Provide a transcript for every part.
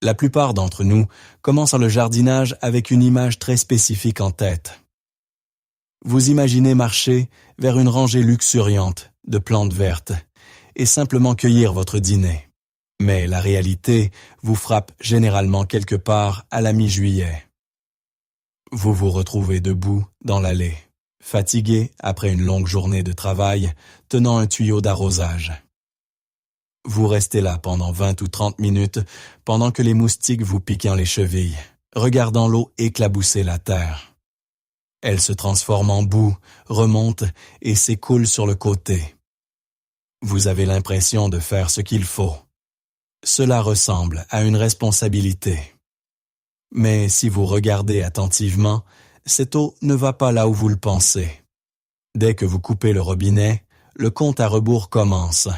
La plupart d'entre nous commencent le jardinage avec une image très spécifique en tête. Vous imaginez marcher vers une rangée luxuriante de plantes vertes et simplement cueillir votre dîner. Mais la réalité vous frappe généralement quelque part à la mi-juillet. Vous vous retrouvez debout dans l'allée, fatigué après une longue journée de travail, tenant un tuyau d'arrosage. Vous restez là pendant 20 ou 30 minutes pendant que les moustiques vous piquent les chevilles, regardant l'eau éclabousser la terre. Elle se transforme en boue, remonte et s'écoule sur le côté. Vous avez l'impression de faire ce qu'il faut. Cela ressemble à une responsabilité. Mais si vous regardez attentivement, cette eau ne va pas là où vous le pensez. Dès que vous coupez le robinet, le compte à rebours commence.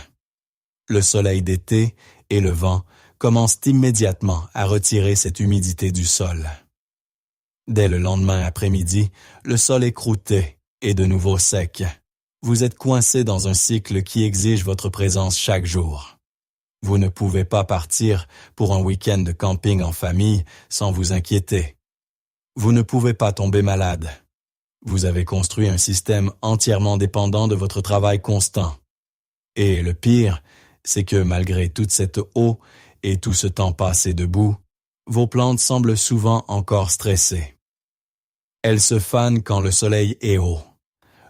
Le soleil d'été et le vent commencent immédiatement à retirer cette humidité du sol. Dès le lendemain après-midi, le sol est croûté et de nouveau sec. Vous êtes coincé dans un cycle qui exige votre présence chaque jour. Vous ne pouvez pas partir pour un week-end de camping en famille sans vous inquiéter. Vous ne pouvez pas tomber malade. Vous avez construit un système entièrement dépendant de votre travail constant. Et le pire, c'est que malgré toute cette eau et tout ce temps passé debout, vos plantes semblent souvent encore stressées. Elles se fanent quand le soleil est haut.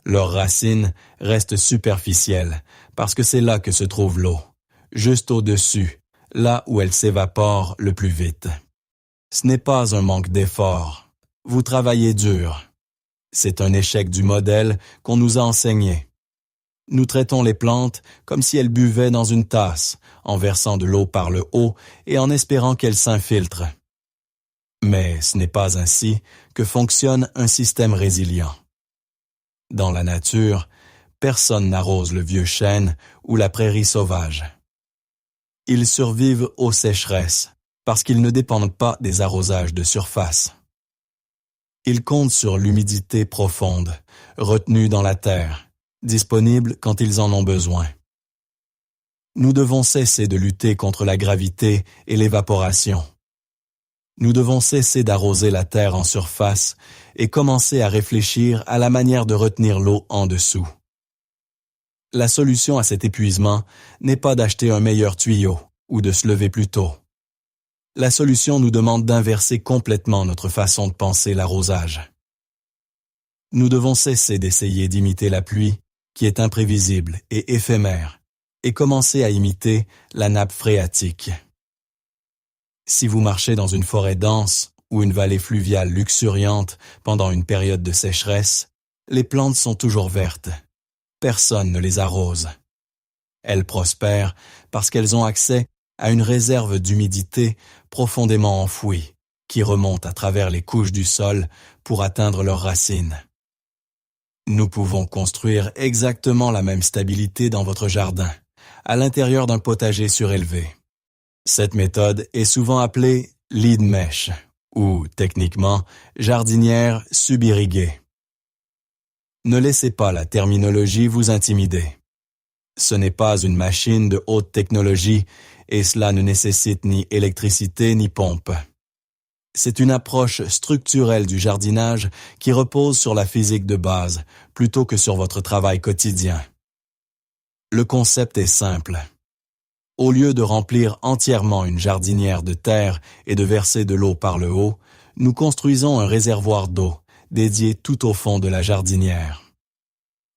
Leurs racines restent superficielles parce que c'est là que se trouve l'eau, juste au-dessus, là où elle s'évapore le plus vite. Ce n'est pas un manque d'effort. Vous travaillez dur. C'est un échec du modèle qu'on nous a enseigné. Nous traitons les plantes comme si elles buvaient dans une tasse, en versant de l'eau par le haut et en espérant qu'elles s'infiltrent. Mais ce n'est pas ainsi que fonctionne un système résilient. Dans la nature, personne n'arrose le vieux chêne ou la prairie sauvage. Ils survivent aux sécheresses parce qu'ils ne dépendent pas des arrosages de surface. Ils comptent sur l'humidité profonde, retenue dans la terre, disponible quand ils en ont besoin. Nous devons cesser de lutter contre la gravité et l'évaporation. Nous devons cesser d'arroser la terre en surface et commencer à réfléchir à la manière de retenir l'eau en dessous. La solution à cet épuisement n'est pas d'acheter un meilleur tuyau ou de se lever plus tôt. La solution nous demande d'inverser complètement notre façon de penser l'arrosage. Nous devons cesser d'essayer d'imiter la pluie, qui est imprévisible et éphémère, et commencer à imiter la nappe phréatique. Si vous marchez dans une forêt dense ou une vallée fluviale luxuriante pendant une période de sécheresse, les plantes sont toujours vertes. Personne ne les arrose. Elles prospèrent parce qu'elles ont accès à une réserve d'humidité profondément enfouie, qui remonte à travers les couches du sol pour atteindre leurs racines. Nous pouvons construire exactement la même stabilité dans votre jardin, à l'intérieur d'un potager surélevé. Cette méthode est souvent appelée lead mesh, ou techniquement jardinière subirriguée. Ne laissez pas la terminologie vous intimider. Ce n'est pas une machine de haute technologie et cela ne nécessite ni électricité ni pompe. C'est une approche structurelle du jardinage qui repose sur la physique de base plutôt que sur votre travail quotidien. Le concept est simple. Au lieu de remplir entièrement une jardinière de terre et de verser de l'eau par le haut, nous construisons un réservoir d'eau dédié tout au fond de la jardinière.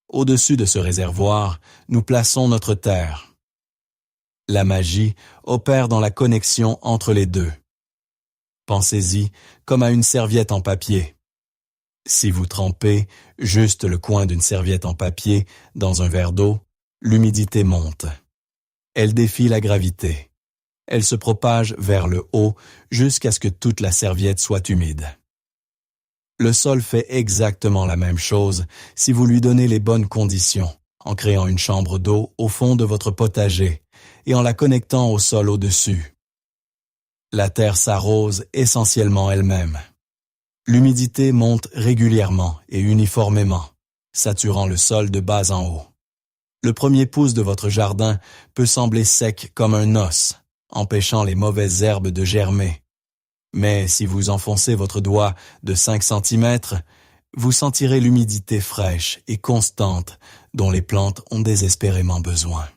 Au-dessus de ce réservoir, nous plaçons notre terre. La magie opère dans la connexion entre les deux. Pensez-y comme à une serviette en papier. Si vous trempez juste le coin d'une serviette en papier dans un verre d'eau, l'humidité monte. Elle défie la gravité. Elle se propage vers le haut jusqu'à ce que toute la serviette soit humide. Le sol fait exactement la même chose si vous lui donnez les bonnes conditions, en créant une chambre d'eau au fond de votre potager et en la connectant au sol au-dessus. La terre s'arrose essentiellement elle-même. L'humidité monte régulièrement et uniformément, saturant le sol de bas en haut. Le premier pouce de votre jardin peut sembler sec comme un os, empêchant les mauvaises herbes de germer. Mais si vous enfoncez votre doigt de 5 centimètres, vous sentirez l'humidité fraîche et constante dont les plantes ont désespérément besoin.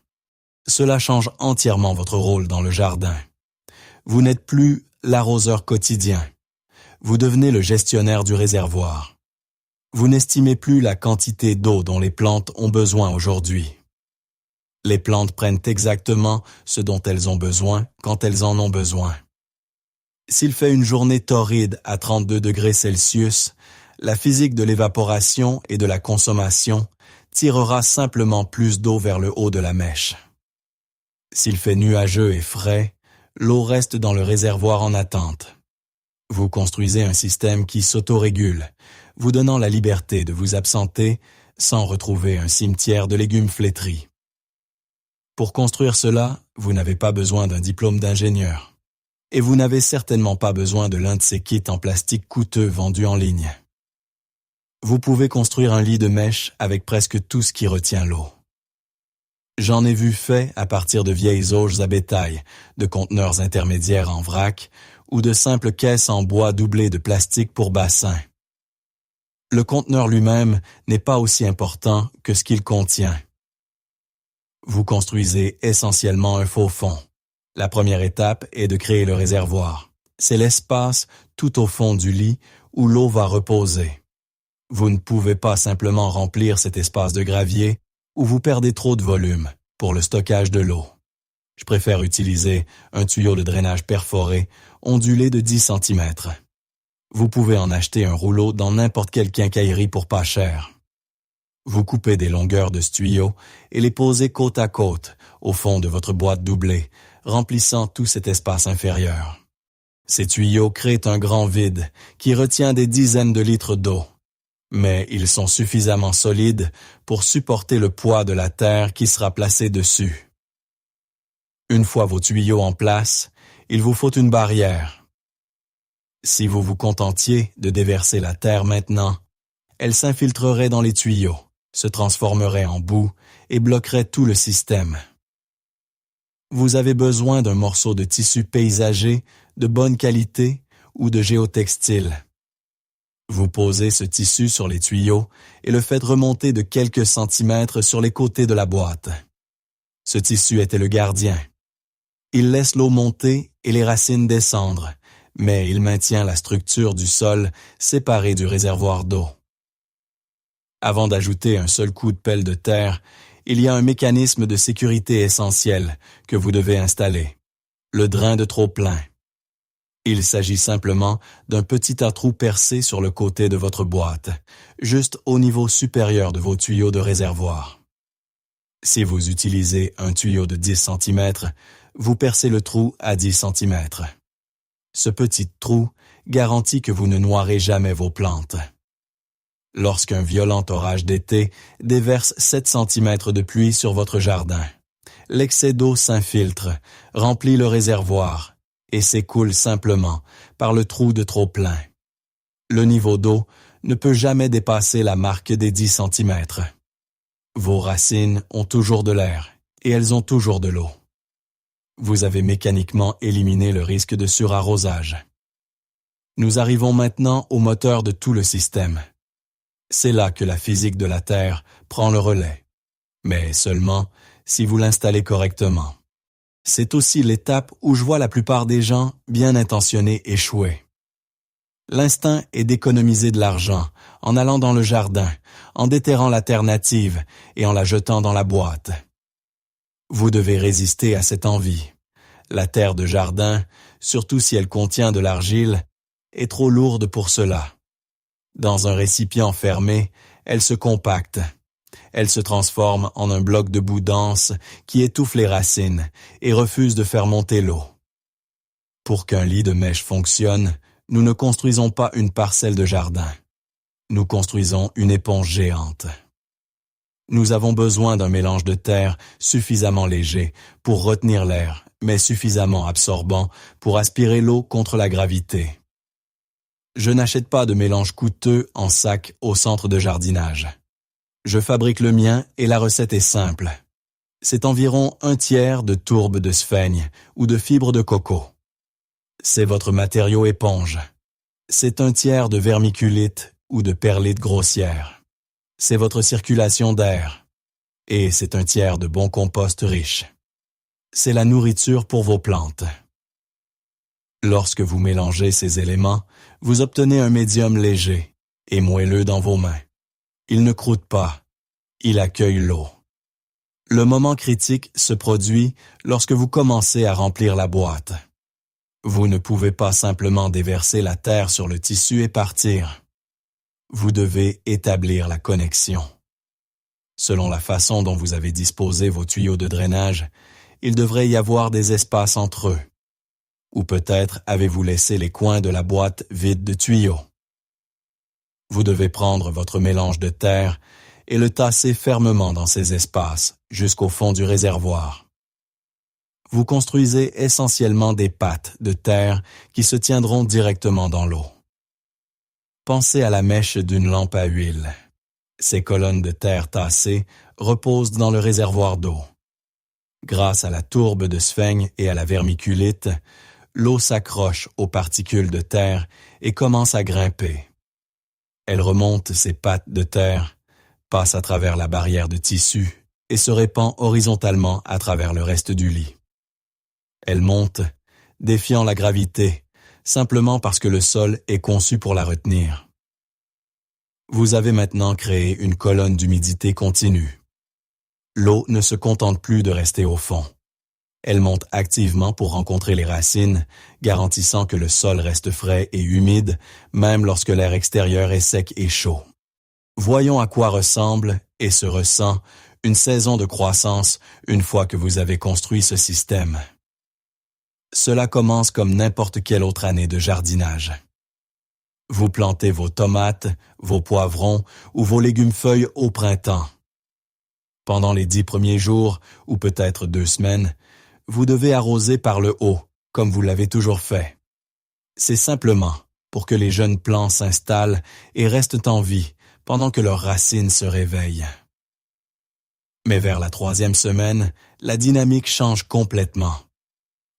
Cela change entièrement votre rôle dans le jardin. Vous n'êtes plus l'arroseur quotidien. Vous devenez le gestionnaire du réservoir. Vous n'estimez plus la quantité d'eau dont les plantes ont besoin aujourd'hui. Les plantes prennent exactement ce dont elles ont besoin quand elles en ont besoin. S'il fait une journée torride à 32 degrés Celsius, la physique de l'évaporation et de la consommation tirera simplement plus d'eau vers le haut de la mèche. S'il fait nuageux et frais, l'eau reste dans le réservoir en attente. Vous construisez un système qui s'autorégule, vous donnant la liberté de vous absenter sans retrouver un cimetière de légumes flétris. Pour construire cela, vous n'avez pas besoin d'un diplôme d'ingénieur. Et vous n'avez certainement pas besoin de l'un de ces kits en plastique coûteux vendus en ligne. Vous pouvez construire un lit de mèche avec presque tout ce qui retient l'eau. J'en ai vu fait à partir de vieilles auges à bétail, de conteneurs intermédiaires en vrac ou de simples caisses en bois doublées de plastique pour bassin. Le conteneur lui-même n'est pas aussi important que ce qu'il contient. Vous construisez essentiellement un faux fond. La première étape est de créer le réservoir. C'est l'espace tout au fond du lit où l'eau va reposer. Vous ne pouvez pas simplement remplir cet espace de gravier où vous perdez trop de volume pour le stockage de l'eau. Je préfère utiliser un tuyau de drainage perforé, ondulé de 10 cm. Vous pouvez en acheter un rouleau dans n'importe quelle quincaillerie pour pas cher. Vous coupez des longueurs de ce tuyau et les posez côte à côte au fond de votre boîte doublée, remplissant tout cet espace inférieur. Ces tuyaux créent un grand vide qui retient des dizaines de litres d'eau, mais ils sont suffisamment solides pour supporter le poids de la terre qui sera placée dessus. Une fois vos tuyaux en place, il vous faut une barrière. Si vous vous contentiez de déverser la terre maintenant, elle s'infiltrerait dans les tuyaux, se transformerait en boue et bloquerait tout le système. Vous avez besoin d'un morceau de tissu paysager de bonne qualité ou de géotextile. Vous posez ce tissu sur les tuyaux et le faites remonter de quelques centimètres sur les côtés de la boîte. Ce tissu était le gardien. Il laisse l'eau monter et les racines descendre, mais il maintient la structure du sol séparée du réservoir d'eau. Avant d'ajouter un seul coup de pelle de terre, il y a un mécanisme de sécurité essentiel que vous devez installer, le drain de trop-plein. Il s'agit simplement d'un petit atrou percé sur le côté de votre boîte, juste au niveau supérieur de vos tuyaux de réservoir. Si vous utilisez un tuyau de 10 cm, vous percez le trou à 10 cm. Ce petit trou garantit que vous ne noierez jamais vos plantes. Lorsqu'un violent orage d'été déverse 7 cm de pluie sur votre jardin, l'excès d'eau s'infiltre, remplit le réservoir et s'écoule simplement par le trou de trop-plein. Le niveau d'eau ne peut jamais dépasser la marque des 10 cm. Vos racines ont toujours de l'air et elles ont toujours de l'eau. Vous avez mécaniquement éliminé le risque de surarrosage. Nous arrivons maintenant au moteur de tout le système. C'est là que la physique de la Terre prend le relais, mais seulement si vous l'installez correctement. C'est aussi l'étape où je vois la plupart des gens bien intentionnés échouer. L'instinct est d'économiser de l'argent en allant dans le jardin, en déterrant la terre native et en la jetant dans la boîte. Vous devez résister à cette envie. La terre de jardin, surtout si elle contient de l'argile, est trop lourde pour cela. Dans un récipient fermé, elle se compacte. Elle se transforme en un bloc de boue dense qui étouffe les racines et refuse de faire monter l'eau. Pour qu'un lit de mèche fonctionne, nous ne construisons pas une parcelle de jardin. Nous construisons une éponge géante. Nous avons besoin d'un mélange de terre suffisamment léger pour retenir l'air, mais suffisamment absorbant pour aspirer l'eau contre la gravité. Je n'achète pas de mélange coûteux en sac au centre de jardinage. Je fabrique le mien et la recette est simple. C'est environ 1/3 de tourbe de sphaigne ou de fibre de coco. C'est votre matériau éponge. C'est 1/3 de vermiculite ou de perlite grossière. C'est votre circulation d'air. Et c'est 1/3 de bon compost riche. C'est la nourriture pour vos plantes. Lorsque vous mélangez ces éléments, vous obtenez un médium léger et moelleux dans vos mains. Il ne croûte pas, il accueille l'eau. Le moment critique se produit lorsque vous commencez à remplir la boîte. Vous ne pouvez pas simplement déverser la terre sur le tissu et partir. Vous devez établir la connexion. Selon la façon dont vous avez disposé vos tuyaux de drainage, il devrait y avoir des espaces entre eux. Ou peut-être avez-vous laissé les coins de la boîte vides de tuyaux. Vous devez prendre votre mélange de terre et le tasser fermement dans ces espaces, jusqu'au fond du réservoir. Vous construisez essentiellement des pattes de terre qui se tiendront directement dans l'eau. Pensez à la mèche d'une lampe à huile. Ces colonnes de terre tassées reposent dans le réservoir d'eau. Grâce à la tourbe de sphaigne et à la vermiculite, l'eau s'accroche aux particules de terre et commence à grimper. Elle remonte ses pattes de terre, passe à travers la barrière de tissu et se répand horizontalement à travers le reste du lit. Elle monte, défiant la gravité, simplement parce que le sol est conçu pour la retenir. Vous avez maintenant créé une colonne d'humidité continue. L'eau ne se contente plus de rester au fond. Elle monte activement pour rencontrer les racines, garantissant que le sol reste frais et humide, même lorsque l'air extérieur est sec et chaud. Voyons à quoi ressemble et se ressent une saison de croissance une fois que vous avez construit ce système. Cela commence comme n'importe quelle autre année de jardinage. Vous plantez vos tomates, vos poivrons ou vos légumes-feuilles au printemps. Pendant les 10 premiers jours, ou peut-être 2 semaines, vous devez arroser par le haut, comme vous l'avez toujours fait. C'est simplement pour que les jeunes plants s'installent et restent en vie pendant que leurs racines se réveillent. Mais vers la 3e semaine, la dynamique change complètement.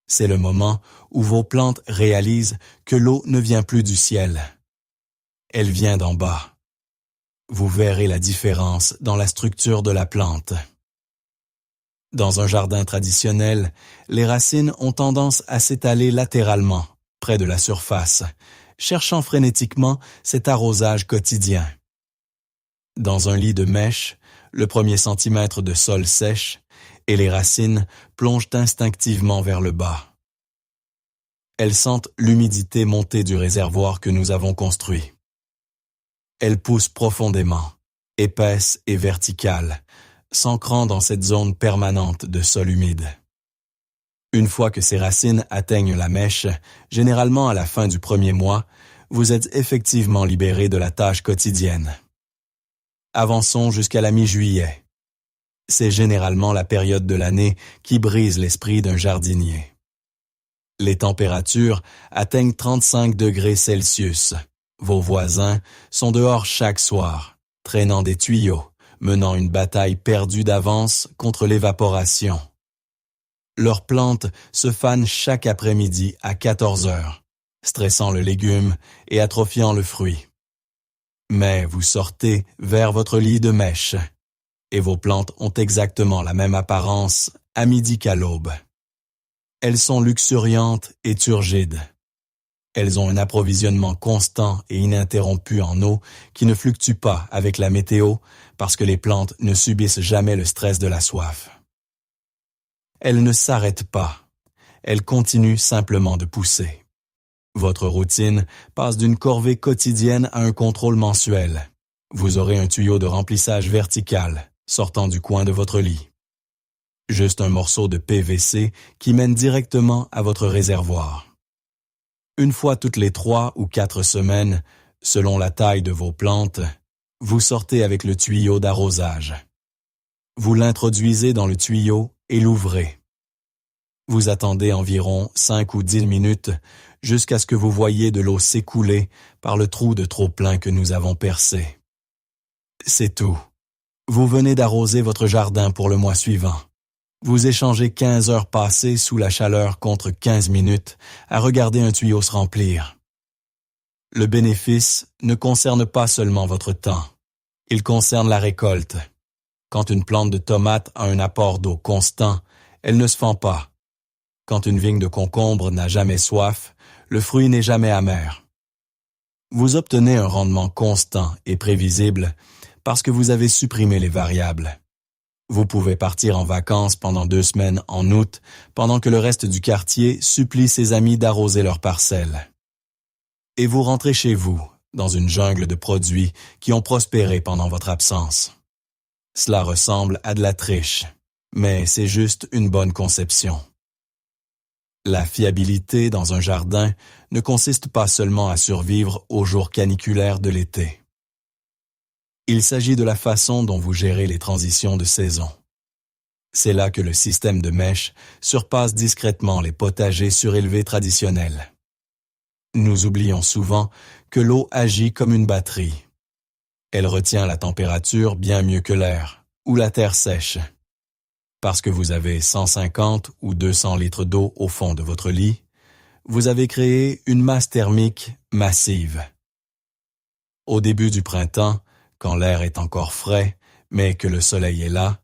C'est le moment où vos plantes réalisent que l'eau ne vient plus du ciel. Elle vient d'en bas. Vous verrez la différence dans la structure de la plante. Dans un jardin traditionnel, les racines ont tendance à s'étaler latéralement, près de la surface, cherchant frénétiquement cet arrosage quotidien. Dans un lit de mèche, le premier centimètre de sol sèche, et les racines plongent instinctivement vers le bas. Elles sentent l'humidité monter du réservoir que nous avons construit. Elles poussent profondément, épaisses et verticales, s'ancrant dans cette zone permanente de sol humide. Une fois que ces racines atteignent la mèche, généralement à la fin du 1er mois, vous êtes effectivement libéré de la tâche quotidienne. Avançons jusqu'à la mi-juillet. C'est généralement la période de l'année qui brise l'esprit d'un jardinier. Les températures atteignent 35 degrés Celsius. Vos voisins sont dehors chaque soir, traînant des tuyaux, menant une bataille perdue d'avance contre l'évaporation. Leurs plantes se fanent chaque après-midi à 14 heures, stressant le légume et atrophiant le fruit. Mais vous sortez vers votre lit de mèche, et vos plantes ont exactement la même apparence à midi qu'à l'aube. Elles sont luxuriantes et turgides. Elles ont un approvisionnement constant et ininterrompu en eau qui ne fluctue pas avec la météo parce que les plantes ne subissent jamais le stress de la soif. Elles ne s'arrêtent pas. Elles continuent simplement de pousser. Votre routine passe d'une corvée quotidienne à un contrôle mensuel. Vous aurez un tuyau de remplissage vertical sortant du coin de votre lit. Juste un morceau de PVC qui mène directement à votre réservoir. Une fois toutes les 3 ou 4 semaines, selon la taille de vos plantes, vous sortez avec le tuyau d'arrosage. Vous l'introduisez dans le tuyau et l'ouvrez. Vous attendez environ 5 ou 10 minutes jusqu'à ce que vous voyiez de l'eau s'écouler par le trou de trop-plein que nous avons percé. C'est tout. Vous venez d'arroser votre jardin pour le mois suivant. Vous échangez 15 heures passées sous la chaleur contre 15 minutes à regarder un tuyau se remplir. Le bénéfice ne concerne pas seulement votre temps, il concerne la récolte. Quand une plante de tomate a un apport d'eau constant, elle ne se fend pas. Quand une vigne de concombre n'a jamais soif, le fruit n'est jamais amer. Vous obtenez un rendement constant et prévisible parce que vous avez supprimé les variables. Vous pouvez partir en vacances pendant 2 semaines en août, pendant que le reste du quartier supplie ses amis d'arroser leurs parcelles. Et vous rentrez chez vous, dans une jungle de produits qui ont prospéré pendant votre absence. Cela ressemble à de la triche, mais c'est juste une bonne conception. La fiabilité dans un jardin ne consiste pas seulement à survivre aux jours caniculaires de l'été. Il s'agit de la façon dont vous gérez les transitions de saison. C'est là que le système de mèche surpasse discrètement les potagers surélevés traditionnels. Nous oublions souvent que l'eau agit comme une batterie. Elle retient la température bien mieux que l'air, ou la terre sèche. Parce que vous avez 150 ou 200 litres d'eau au fond de votre lit, vous avez créé une masse thermique massive. Au début du printemps, quand l'air est encore frais, mais que le soleil est là,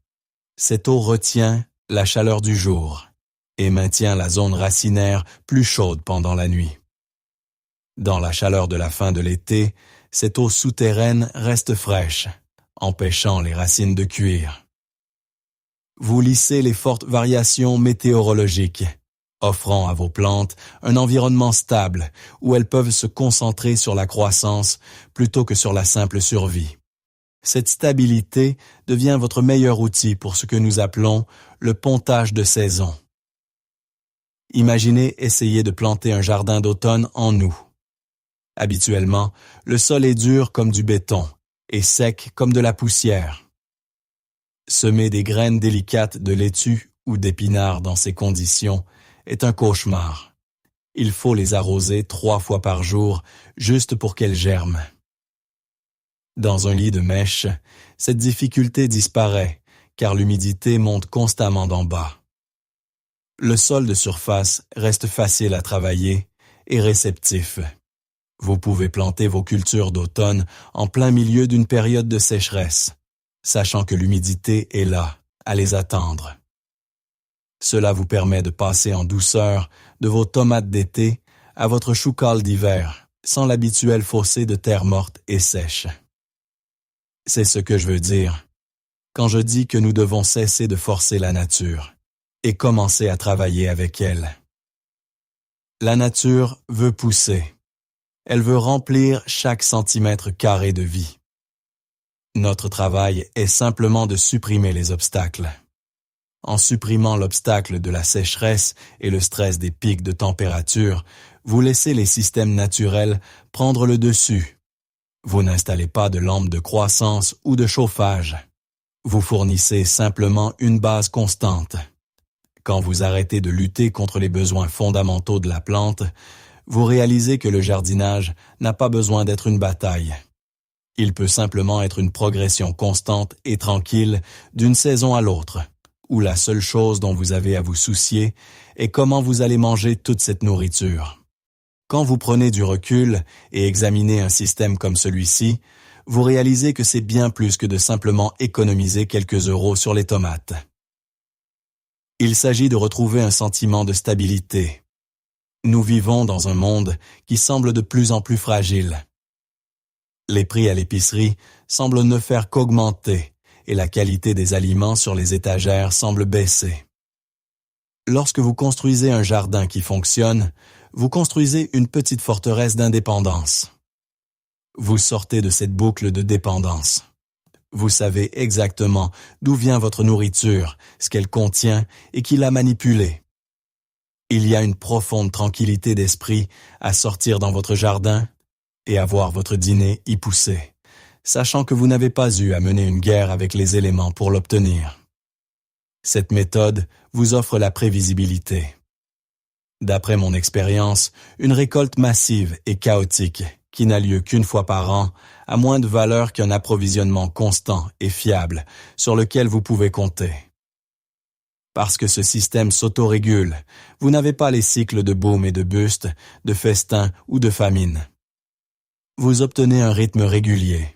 cette eau retient la chaleur du jour et maintient la zone racinaire plus chaude pendant la nuit. Dans la chaleur de la fin de l'été, cette eau souterraine reste fraîche, empêchant les racines de cuire. Vous lissez les fortes variations météorologiques, offrant à vos plantes un environnement stable où elles peuvent se concentrer sur la croissance plutôt que sur la simple survie. Cette stabilité devient votre meilleur outil pour ce que nous appelons le pontage de saison. Imaginez essayer de planter un jardin d'automne en août. Habituellement, le sol est dur comme du béton et sec comme de la poussière. Semer des graines délicates de laitue ou d'épinards dans ces conditions est un cauchemar. Il faut les arroser 3 fois par jour juste pour qu'elles germent. Dans un lit de mèche, cette difficulté disparaît car l'humidité monte constamment d'en bas. Le sol de surface reste facile à travailler et réceptif. Vous pouvez planter vos cultures d'automne en plein milieu d'une période de sécheresse, sachant que l'humidité est là, à les attendre. Cela vous permet de passer en douceur de vos tomates d'été à votre choucale d'hiver, sans l'habituel fossé de terre morte et sèche. C'est ce que je veux dire quand je dis que nous devons cesser de forcer la nature et commencer à travailler avec elle. La nature veut pousser. Elle veut remplir chaque centimètre carré de vie. Notre travail est simplement de supprimer les obstacles. En supprimant l'obstacle de la sécheresse et le stress des pics de température, vous laissez les systèmes naturels prendre le dessus. Vous n'installez pas de lampe de croissance ou de chauffage. Vous fournissez simplement une base constante. Quand vous arrêtez de lutter contre les besoins fondamentaux de la plante, vous réalisez que le jardinage n'a pas besoin d'être une bataille. Il peut simplement être une progression constante et tranquille d'une saison à l'autre, où la seule chose dont vous avez à vous soucier est comment vous allez manger toute cette nourriture. Quand vous prenez du recul et examinez un système comme celui-ci, vous réalisez que c'est bien plus que de simplement économiser quelques euros sur les tomates. Il s'agit de retrouver un sentiment de stabilité. Nous vivons dans un monde qui semble de plus en plus fragile. Les prix à l'épicerie semblent ne faire qu'augmenter et la qualité des aliments sur les étagères semble baisser. Lorsque vous construisez un jardin qui fonctionne, vous construisez une petite forteresse d'indépendance. Vous sortez de cette boucle de dépendance. Vous savez exactement d'où vient votre nourriture, ce qu'elle contient et qui l'a manipulée. Il y a une profonde tranquillité d'esprit à sortir dans votre jardin et à voir votre dîner y pousser, sachant que vous n'avez pas eu à mener une guerre avec les éléments pour l'obtenir. Cette méthode vous offre la prévisibilité. D'après mon expérience, une récolte massive et chaotique, qui n'a lieu qu'une fois par an, a moins de valeur qu'un approvisionnement constant et fiable sur lequel vous pouvez compter. Parce que ce système s'autorégule, vous n'avez pas les cycles de boom et de bust, de festin ou de famine. Vous obtenez un rythme régulier.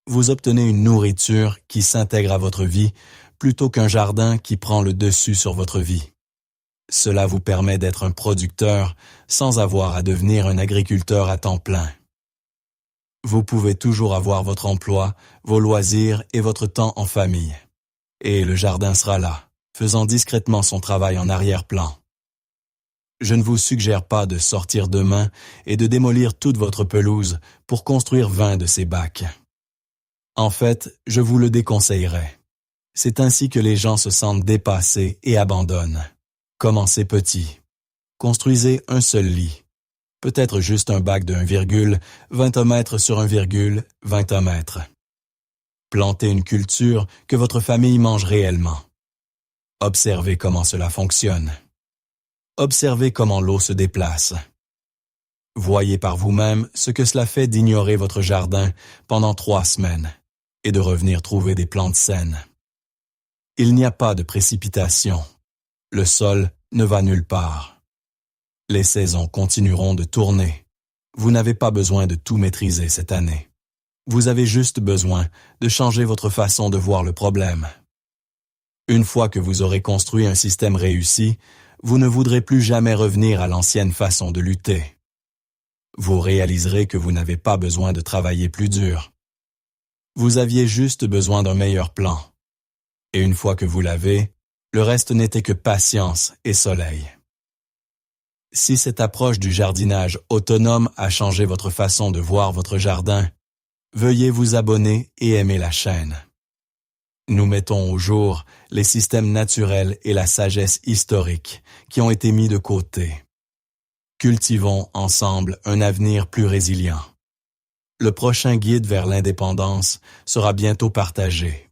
Vous obtenez une nourriture qui s'intègre à votre vie plutôt qu'un jardin qui prend le dessus sur votre vie. Cela vous permet d'être un producteur sans avoir à devenir un agriculteur à temps plein. Vous pouvez toujours avoir votre emploi, vos loisirs et votre temps en famille. Et le jardin sera là, faisant discrètement son travail en arrière-plan. Je ne vous suggère pas de sortir demain et de démolir toute votre pelouse pour construire 20 de ces bacs. En fait, je vous le déconseillerais. C'est ainsi que les gens se sentent dépassés et abandonnent. Commencez petit. Construisez un seul lit. Peut-être juste un bac de 1,20 mètres sur 1,20 mètres. Plantez une culture que votre famille mange réellement. Observez comment cela fonctionne. Observez comment l'eau se déplace. Voyez par vous-même ce que cela fait d'ignorer votre jardin pendant 3 semaines et de revenir trouver des plantes saines. Il n'y a pas de précipitation. Le sol ne va nulle part. Les saisons continueront de tourner. Vous n'avez pas besoin de tout maîtriser cette année. Vous avez juste besoin de changer votre façon de voir le problème. Une fois que vous aurez construit un système réussi, vous ne voudrez plus jamais revenir à l'ancienne façon de lutter. Vous réaliserez que vous n'avez pas besoin de travailler plus dur. Vous aviez juste besoin d'un meilleur plan. Et une fois que vous l'avez, le reste n'était que patience et soleil. Si cette approche du jardinage autonome a changé votre façon de voir votre jardin, veuillez vous abonner et aimer la chaîne. Nous mettons au jour les systèmes naturels et la sagesse historique qui ont été mis de côté. Cultivons ensemble un avenir plus résilient. Le prochain guide vers l'indépendance sera bientôt partagé.